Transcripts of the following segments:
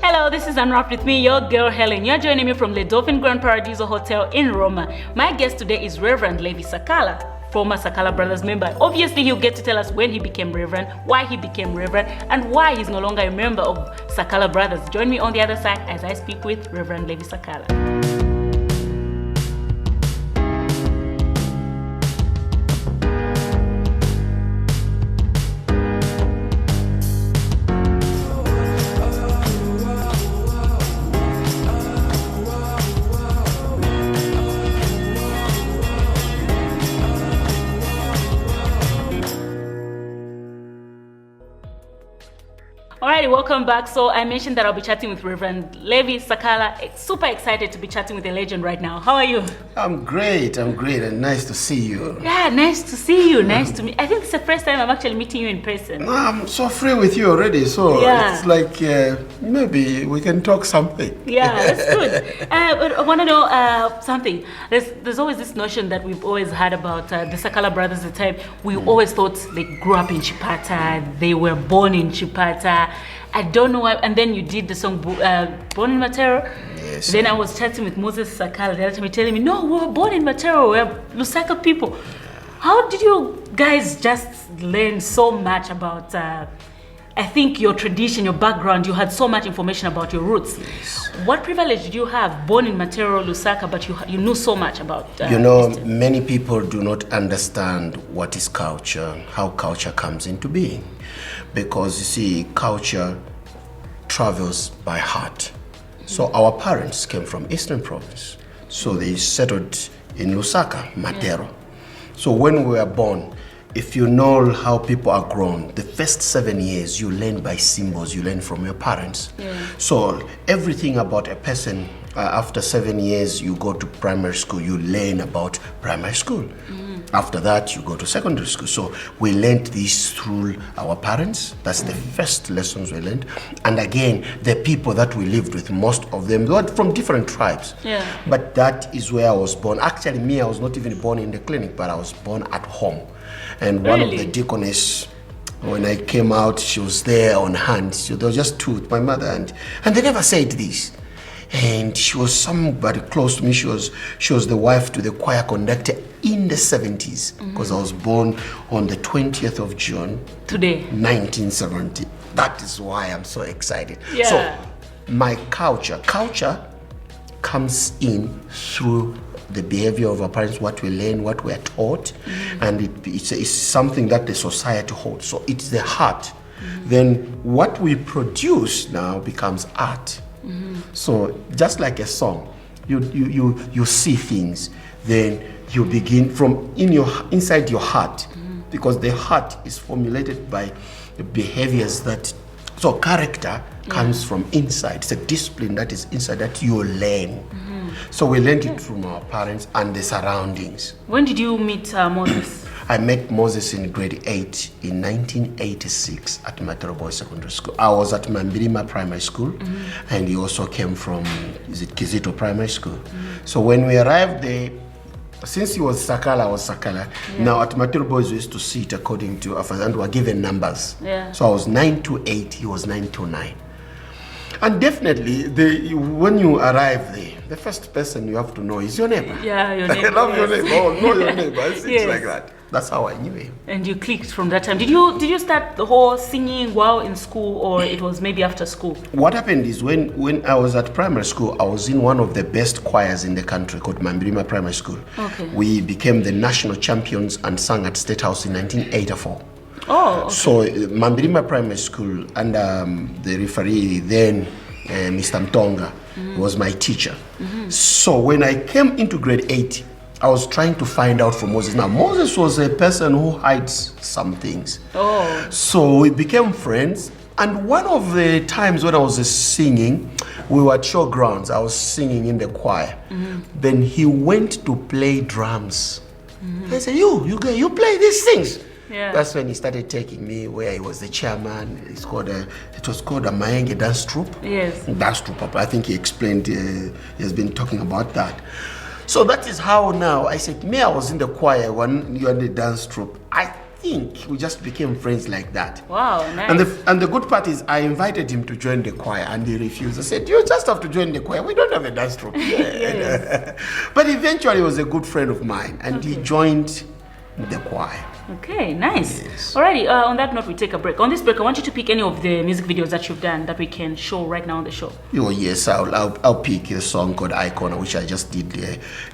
Hello, this is Unwrapped with me, your girl Helen. You're joining me from Le Dolphin Grand Paradiso Hotel in Roma. My guest today is Reverend Levy Sakala, former Sakala Brothers member. Obviously, he'll get to tell us when he became Reverend, why he became Reverend, and why he's no longer a member of Sakala Brothers. Join me on the other side as I speak with Reverend Levy Sakala. Alrighty, welcome back. So I mentioned that I'll be chatting with Reverend Levy Sakala. Super excited to be chatting with a legend right now. How are you? I'm great, and nice to see you. Yeah, nice to see you, nice to meet. I think it's the first time I'm actually meeting you in person. I'm so free with you already, so yeah. It's like maybe we can talk something. Yeah, that's good. But I want to know something. There's always this notion that we've always had about the Sakala brothers at the time. We always thought they grew up in Chipata, they were born in Chipata. I don't know why. And then you did the song Born in Matero. Yes. Then I was chatting with Moses Sakala the other time, telling me, no, we were born in Matero, we're Lusaka people. How did you guys just learn so much about, I think, your tradition, your background? You had so much information about your roots. Yes. What privilege did you have, born in Matero, Lusaka, but you knew so much about many people do not understand what is culture, how culture comes into being. Because you see, culture travels by heart. So our parents came from Eastern Province. So they settled in Lusaka, Matero. Yeah. So when we were born, if you know how people are grown, the first 7 years you learn by symbols, you learn from your parents. Yeah. So everything about a person, after 7 years you go to primary school, you learn about primary school. After that, you go to secondary school. So we learned this through our parents. That's the first lessons we learned. And again, the people that we lived with, most of them, they were from different tribes. Yeah. But that is where I was born. Actually, me, I was not even born in the clinic, but I was born at home. And one of the deaconess, when I came out, she was there on hand. So there was just two, my mother, and they never said this. And she was somebody close to me. She was the wife to the choir conductor in the 70s, because I was born on the 20th of June, today, 1970. That is why I'm so excited. Yeah. So my culture comes in through the behavior of our parents, what we learn, what we are taught, and it's something that the society holds. So it's the heart. Then what we produce now becomes art. So just like a song, you see things, then you begin from inside your heart, because the heart is formulated by the behaviors that. So character comes from inside. It's a discipline that is inside that you learn. So we learned it from our parents and the surroundings. When did you meet Moses? I met Moses in grade 8 in 1986 at Matero Boys Secondary School. I was at Mambirima Primary School, and he also came from Kizito Primary School. So when we arrived there, since he was Sakala, I was Sakala. Yeah. Now at Matero Boys we used to sit according to and we were given numbers. Yeah. So I was 928, he was 929. And definitely, when you arrive there, the first person you have to know is your neighbor. Yeah, your neighbor. I love your neighbor. Oh, know your neighbor. Things like that. That's how I knew him. And you clicked from that time. Did you start the whole singing while in school, or it was maybe after school? What happened is when I was at primary school, I was in one of the best choirs in the country called Mambirima Primary School. Okay. We became the national champions and sang at State House in 1984. Oh, okay. So Mambirima Primary School, and the referee then, Mr. Mtonga, was my teacher. So when I came into grade 8, I was trying to find out from Moses. Now, Moses was a person who hides some things. Oh. So we became friends. And one of the times when I was singing, we were at showgrounds. I was singing in the choir. Then he went to play drums. I said, you play these things. Yeah. That's when he started taking me where he was the chairman. It was called a Maenge dance troupe. Yes. Dance troupe. I think he explained, he has been talking about that. So that is how now, I said, I was in the choir when you are in the dance troupe. I think we just became friends like that. Wow, nice. And the good part is I invited him to join the choir and he refused. I said, you just have to join the choir. We don't have a dance troupe. Yes. But eventually he was a good friend of mine and he joined the choir. Okay, nice. Yes. Alrighty, on that note, we take a break. On this break, I want you to pick any of the music videos that you've done that we can show right now on the show. Oh, yes, I'll pick a song called Icon, which I just did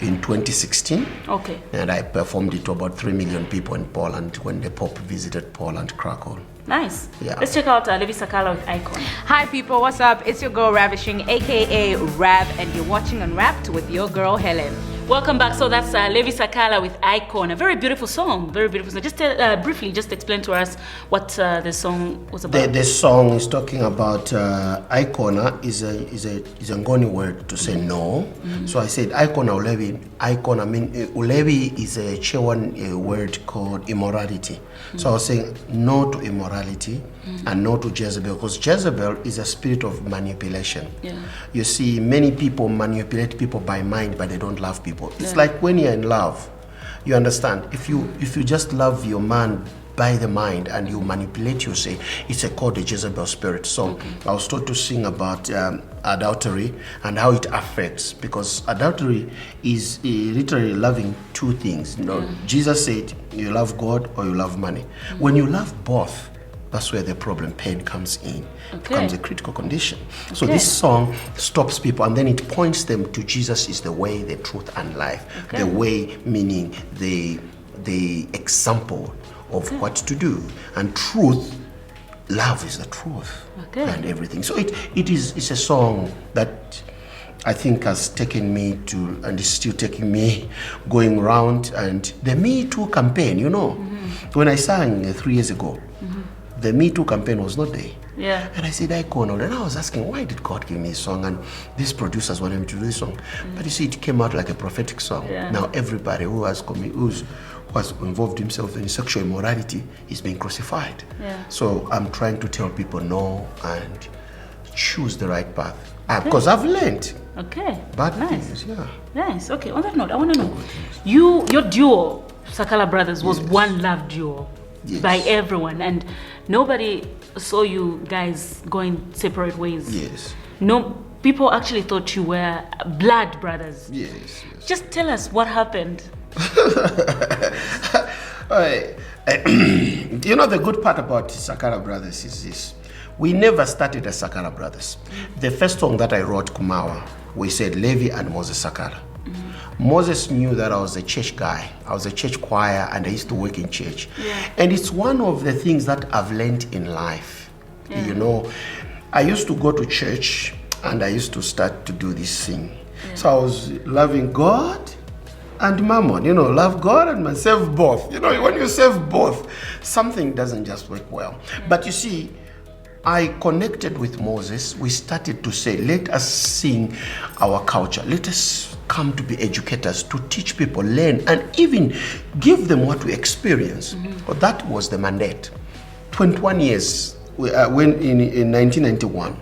in 2016. Okay. And I performed it to about 3 million people in Poland when the Pope visited Poland, Krakow. Nice. Yeah. Let's check out Levy Sakala with Icon. Hi people, what's up? It's your girl Ravishing, aka Rab, and you're watching Unwrapped with your girl Hellen. Welcome back. So that's Levy Sakala with Icon. A very beautiful song. Very beautiful song. Just briefly, just explain to us what the song was about. The song is talking about Icona is a Ngoni word to say no. So I said Icona Ulevi. Icona, I mean Ulevi is a Chewan word called immorality. So I was saying no to immorality and no to Jezebel, because Jezebel is a spirit of manipulation. Yeah. You see, many people manipulate people by mind, but they don't love people. It's like when you're in love, you understand. If you just love your man by the mind and you manipulate, you say it's called the Jezebel spirit. So I was taught to sing about adultery and how it affects, because adultery is literally loving two things. You know, Jesus said you love God or you love money. When you love both, that's where the problem, pain, comes in. It becomes a critical condition. So this song stops people and then it points them to Jesus is the way, the truth, and life. The way meaning the example of what to do, and truth, love is the truth, and everything. So it's a song that I think has taken me to, and is still taking me, going around. And the Me Too campaign, you know, when I sang 3 years ago, the Me Too campaign was not there. Yeah. And I said, Icon, and I was asking, why did God give me a song? And these producers wanted me to do this song. But you see, it came out like a prophetic song. Yeah. Now everybody who has involved himself in sexual immorality is being crucified. Yeah. So I'm trying to tell people no and choose the right path. Because I've learned. Okay. Bad nice. things, yeah. Nice. Okay. On that note, I want to know, your duo, Sakala Brothers, was one love duo by everyone, and nobody saw you guys going separate ways. Yes. No, people actually thought you were blood brothers. Yes. Just tell us what happened. You know, the good part about Sakala Brothers is this. We never started as Sakala Brothers. The first song that I wrote, Kumawa, we said Levy and Moses Sakala. Moses knew that I was a church guy. I was a church choir and I used to work in church. And it's one of the things that I've learned in life. You know, I used to go to church and I used to start to do this thing. So I was loving God and mammon, you know, love God and myself both. You know, when you serve both, something doesn't just work well. But you see, I connected with Moses. We started to say, let us sing our culture. Let us come to be educators, to teach people, learn, and even give them what we experience. Well, that was the mandate. 21 years, when in 1991,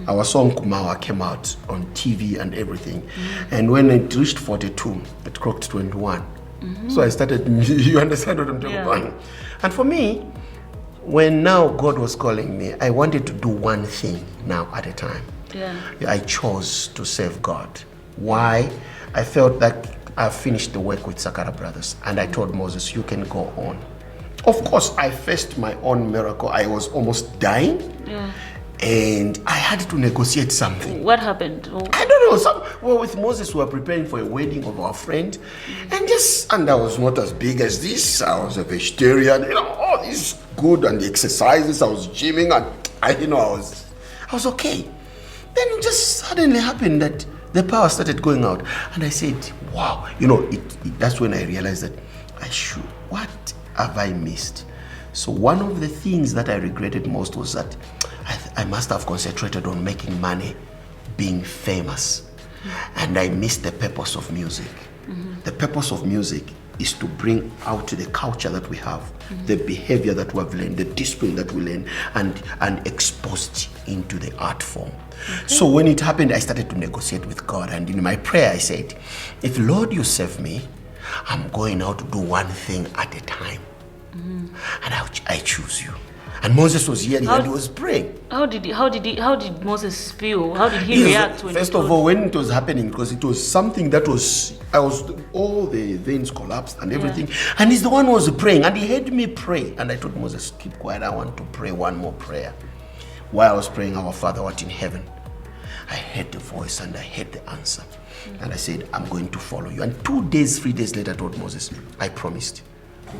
our song Kumawa came out on TV and everything. And when it reached 42, it crossed 21. So I started, you understand what I'm talking about? And for me, when now God was calling me, I wanted to do one thing now at a time. I chose to serve God. Why? I felt like I finished the work with Sakala Brothers, and I told Moses, you can go on. Of course, I faced my own miracle. I was almost dying, and I had to negotiate something. What happened? I don't know. Well, with Moses, we were preparing for a wedding of our friend, and I was not as big as this. I was a vegetarian, you know, all these good and the exercises. I was gymming, and I was okay. Then it just suddenly happened that the power started going out, and I said, wow, you know, that's when I realized that what have I missed? So one of the things that I regretted most was that I must have concentrated on making money, being famous, and I missed the purpose of music. The purpose of music is to bring out the culture that we have, the behavior that we have learned, the discipline that we learn, and exposed into the art form. So when it happened, I started to negotiate with God, and in my prayer I said, if Lord you save me, I'm going out to do one thing at a time. I choose you. And Moses was hearing and he was praying. How did Moses feel? How did he react when first of all, when it was happening, because it was something that was, all the veins collapsed and everything. And he's the one who was praying, and he heard me pray. And I told Moses, keep quiet, I want to pray one more prayer. While I was praying, our Father who art in heaven, I heard the voice and I heard the answer. And I said, I'm going to follow you. And 3 days later, I told Moses, I promised,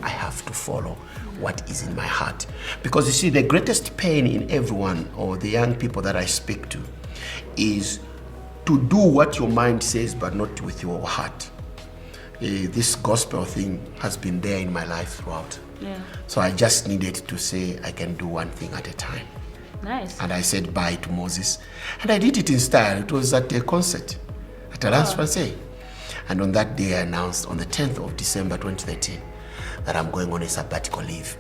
I have to follow what is in my heart. Because you see, the greatest pain in everyone, or the young people that I speak to, is to do what your mind says, but not with your heart. This gospel thing has been there in my life throughout. Yeah. So I just needed to say, I can do one thing at a time. Nice. And I said bye to Moses. And I did it in style. It was at a concert at Alliance Francais. And on that day, I announced on the 10th of December 2013 that I'm going on a sabbatical leave.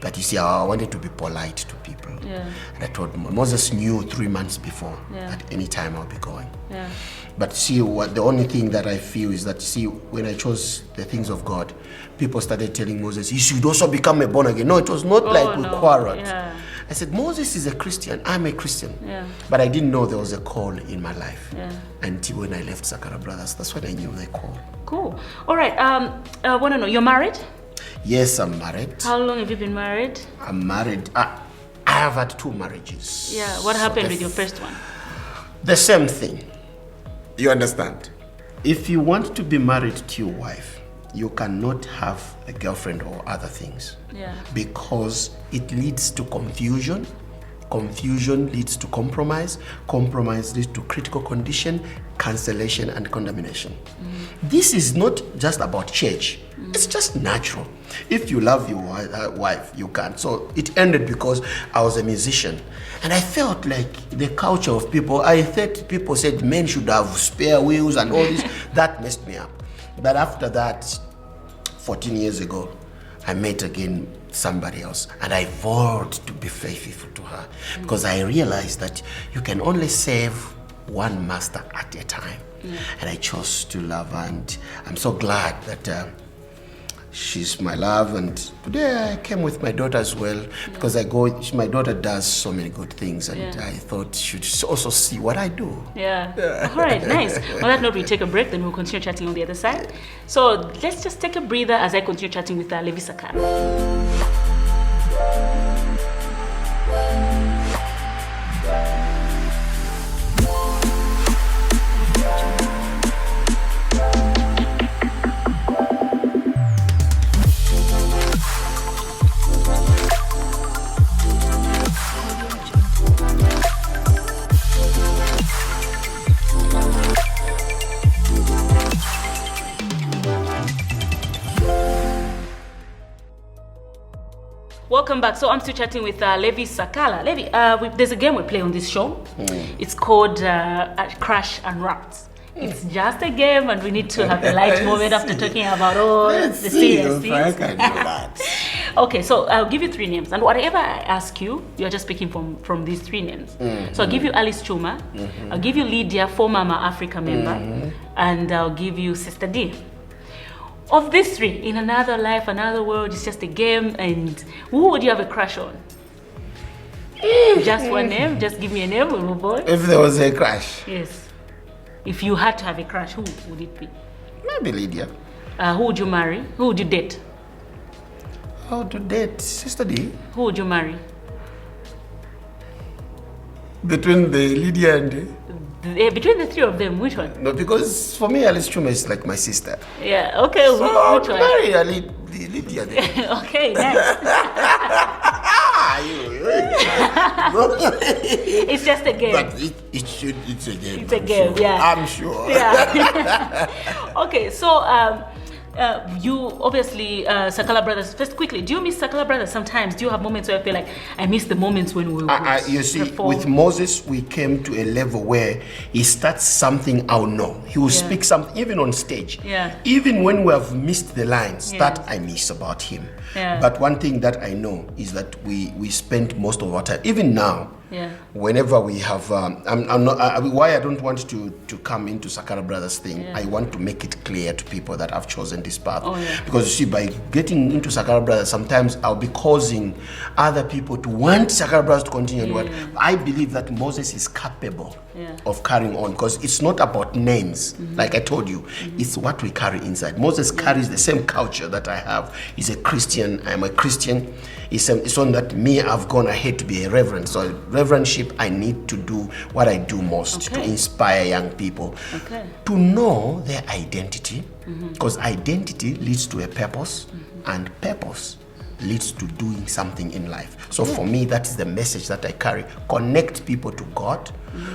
But you see, I wanted to be polite to people. Yeah. And I told Moses knew 3 months before Yeah. that any time I'll be going. Yeah. But see, the only thing that I feel is that, see, when I chose the things of God, people started telling Moses, you should also become a born again. No, it was not like we quarreled. Yeah. I said, Moses is a Christian, I'm a Christian. Yeah. But I didn't know there was a call in my life. Yeah. Until when I left Sakala Brothers, that's when I knew the call. Cool. All right. I want to know, you're married? Yes, I'm married. How long have you been married? I'm married. I have had 2 marriages. Yeah. What happened with your first one? The same thing. You understand? If you want to be married to your wife, you cannot have a girlfriend or other things. Yeah. Because it leads to confusion. Confusion leads to compromise. Compromise leads to critical condition, cancellation, and condemnation. This is not just about church. It's just natural. If you love your wife, you can. So it ended because I was a musician. And I felt like the culture of people, I thought people said men should have spare wheels and all this. That messed me up. But after that, 14 years ago, I met again somebody else, and I vowed to be faithful to her because I realized that you can only serve one master at a time. And I chose to love her, and I'm so glad that she's my love. And today I came with my daughter as well because my daughter does so many good things, and I thought she should also see what I do. Yeah. All right, nice. On that note, we take a break, then we'll continue chatting on the other side. So let's just take a breather as I continue chatting with Levy Sakala. Welcome back. So I'm still chatting with Levy Sakala. Levy, there's a game we play on this show. It's called Crash Unwrapped. It's just a game, and we need to have a light moment after talking about all the serious things. I can do that. Okay, so I'll give you 3 names, and whatever I ask you, you're just picking from these 3 names. So I'll give you Alice Chuma, I'll give you Lydia, former Mama Africa member, and I'll give you Sister D. Of these 3, in another life, another world, it's just a game, and who would you have a crush on? Just one name, just give me a name, we'll move on. If there was a crash? Yes. If you had to have a crush, who would it be? Maybe Lydia. Who would you marry? Who would you date? How to date Sister D? Who would you marry? Between the Lydia and Between the 3 of them, which one? No, because for me, Alice Chuma is like my sister. Yeah, okay, So which one? marry Lydia then. Okay, nice. It's just a game. But it's a game. It's a game, sure. yeah. I'm sure. Yeah. Okay, so you obviously Sakala Brothers. First, quickly, do you miss Sakala Brothers sometimes? Do you have moments where I feel like I miss the moments when we would You see, perform? with Moses, we came to a level where he starts something I'll know. He will speak something, even on stage. Yeah. Even when we have missed the lines, that I miss about him. Yeah. But one thing that I know is that we spent most of our time, even now, Yeah. Whenever we have, I'm not. Why I don't want to come into Sakala Brothers thing. Yeah. I want to make it clear to people that I've chosen this path. Oh, yeah. Because you see, by getting into Sakala Brothers, sometimes I'll be causing other people to want Sakala Brothers to continue. And what I believe that Moses is capable of carrying on, because it's not about names. Like I told you, it's what we carry inside. Moses carries the same culture that I have. He's a Christian. I'm a Christian. It's on that me, I've gone ahead to be a reverend. So reverendship, I need to do what I do most to inspire young people to know their identity, because identity leads to a purpose, and purpose leads to doing something in life. So for me, that is the message that I carry. Connect people to God,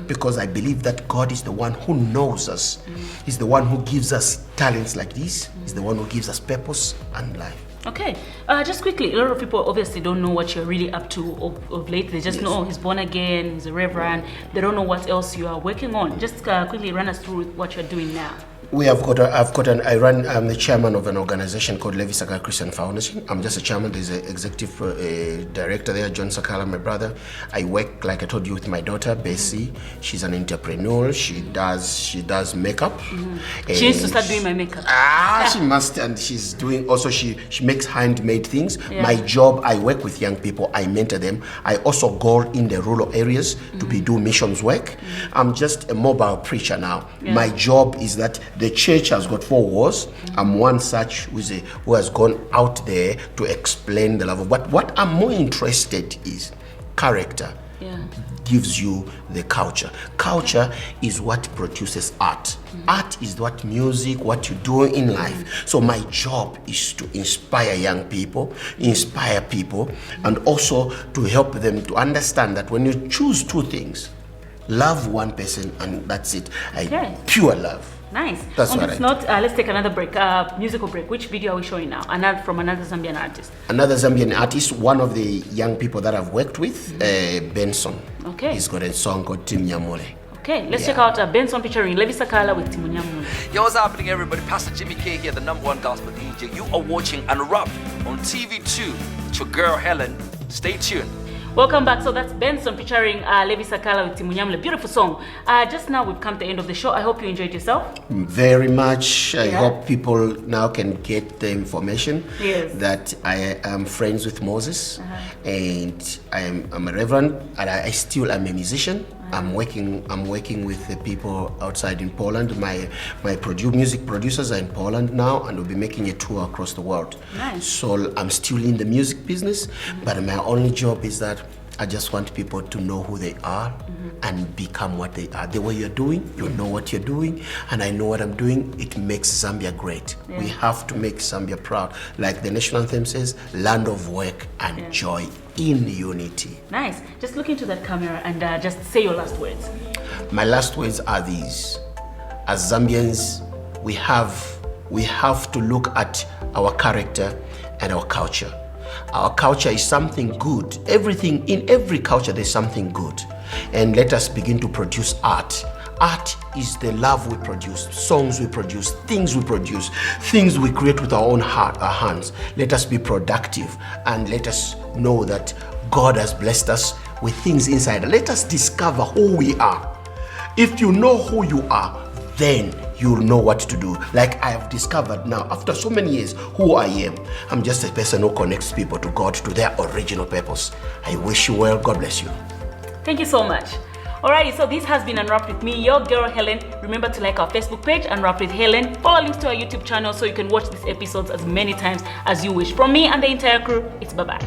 because I believe that God is the one who knows us. He's the one who gives us talents like this. He's the one who gives us purpose and life. Okay, just quickly, a lot of people obviously don't know what you're really up to of late. They just know, oh, he's born again, he's a reverend. They don't know what else you are working on. Just quickly run us through what you're doing now. I'm the chairman of an organization called Levy Sakala Christian Foundation. I'm just a chairman. There's an executive director there, John Sakala, my brother. I work, like I told you, with my daughter, Bessie. She's an entrepreneur. She does makeup. She needs to start doing my makeup. She must, and she's doing also, she makes handmade things. Yeah. My job, I work with young people. I mentor them. I also go in the rural areas to do missions work. I'm just a mobile preacher now. Yeah. My job is that the church has got 4 walls. I'm one such who has gone out there to explain the love of. But what I'm more interested is character. Gives you the culture. Culture is what produces art. Art is what music, what you do in life. So my job is to inspire young people, and also to help them to understand that when you choose 2 things, love one person and that's it. Pure love. Nice. That's On what this I note, let's take another break, musical break. Which video are we showing now? From another Zambian artist. Another Zambian artist, one of the young people that I've worked with, Benson. Okay. He's got a song called Tim Nyamule. Okay, let's check out Benson featuring Levy Sakala with Tim Nyamule. Yo, what's happening, everybody? Pastor Jimmy K here, the #1 gospel DJ. You are watching Unwrapped on TV2. It's your girl Hellen. Stay tuned. Welcome back. So that's Benson featuring Levy Sakala with Tim Nyamule. Beautiful song. Just now we've come to the end of the show. I hope you enjoyed yourself. Very much. I hope people now can get the information that I am friends with Moses, and I'm a reverend, and I still am a musician. I'm working with the people outside in Poland. My music producers are in Poland now, and we'll be making a tour across the world. Nice. So I'm still in the music business, but my only job is that I just want people to know who they are and become what they are. The way you're doing, you know what you're doing, and I know what I'm doing. It makes Zambia great. We have to make Zambia proud. Like the national anthem says, land of work and joy in unity. Nice. Just look into that camera and just say your last words. My last words are these. As Zambians, we have to look at our character and our culture. Our culture is something good. In every culture, there's something good. And let us begin to produce art. Art is the love we produce, songs we produce, things we create with our own heart, our hands. Let us be productive, and let us know that God has blessed us with things inside. Let us discover who we are. If you know who you are, then you'll know what to do. Like I have discovered now, after so many years, who I am. I'm just a person who connects people to God, to their original purpose. I wish you well. God bless you. Thank you so much. Alrighty, so this has been Unwrapped with me, your girl Hellen. Remember to like our Facebook page, Unwrapped with Hellen. Follow links to our YouTube channel so you can watch these episodes as many times as you wish. From me and the entire crew, it's bye-bye.